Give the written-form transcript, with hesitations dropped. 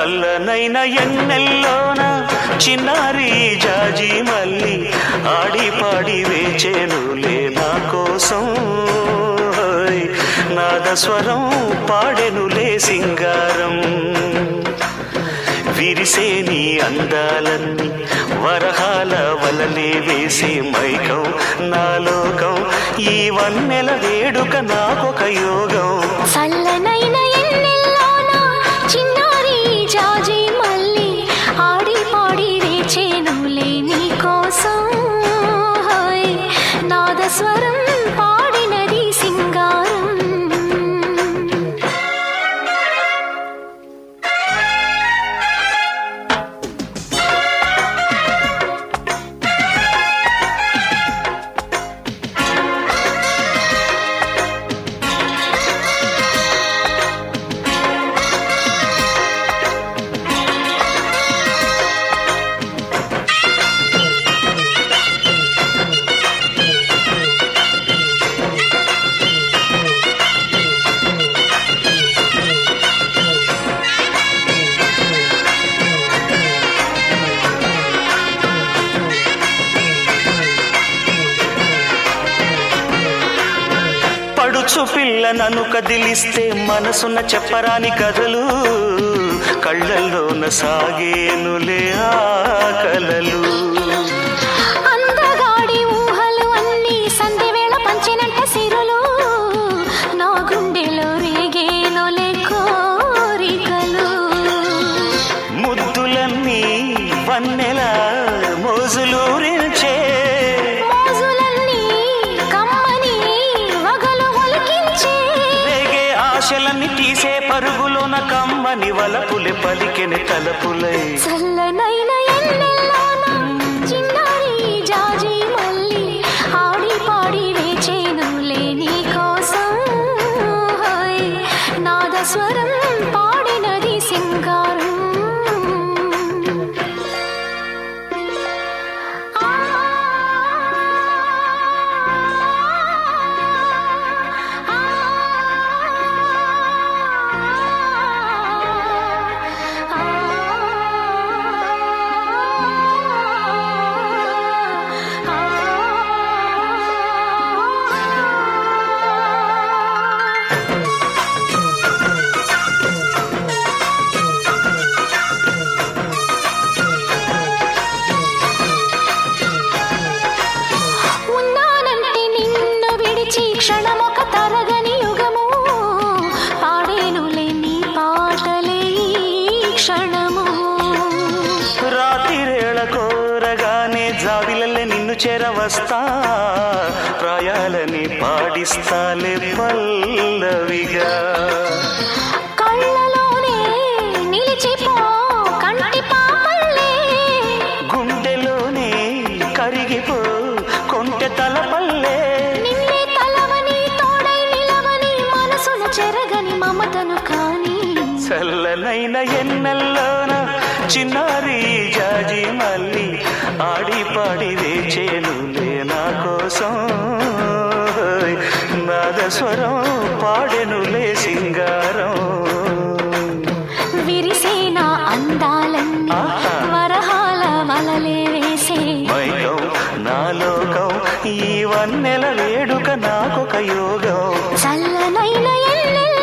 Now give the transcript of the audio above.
చల్లనైన ఎన్నెల్లోన చిన్నారి జాజి మల్లి ఆడి పాడి వేచెనులే నా కోసం నాదస్వరం పాడెనులే సింగారం విరిసే నీ అందాలన్నీ వరహాల వలలే వేసే మైకం నా లోకం ఈ వన్నెల వేడుక నాకొక యోగం చల్లనైన ఎన్నెల్లోన చిన్నారి జాజి మల్లి ఆడి పాడి వేచెనులే నీ కోసం నాదస్వరం పాడినది సింగారం పడుచు పిల్ల నన్ను కదిలిస్తే మనసున్న చెప్పరాని కథలు కళ్ళల్లోన సాగేనులే ఆ కలలు అందగాడి ఊహలు అన్నీ సంధ్యవేళ పంచినంట సిరులు నా గుండెలో రేగేనులే కోరికలు ముద్దులన్నీ వన్నెల మోజులూరించే ఆశలన్నీ తీసే పరుగులోన కమ్మని వలపులే పలికెని తలపులై చల్లనైన ఎన్నెల్లోన చిన్నారి జాజి మల్లి ఆడి పాడి వేచెనులే నీ కోసం నాదస్వరం పాడినది సింగారం క్షణమొక తరగని యుగము పాడేనులే నీ పాటలే క్షణము రాత్రిరేళ కోరగానే జాబిలల్లే నిన్ను చేరవస్తా ప్రాయాలని పాడిస్తాలే పల్లవిగా కళ్ళలోనే నిలిచిపో కంటి పాపల్లే గుండెలోనే కరిగిపో కొంటె తలపల్లే చెరగని మమతను కాని చల్లనైన ఎన్నెల్లోన చిన్నారి జాజి మల్లి ఆడి పాడి వేచెనులే నా కోసం నాదస్వరం పాడెనులే సింగారం విరిసే నా అందాలన్నీ వరహాల వలలే వేసే మైకం నా లోకం ఈ వన్నెల వేడుక నాకొక యోగం చల్లనైన ఎన్నెల్లోన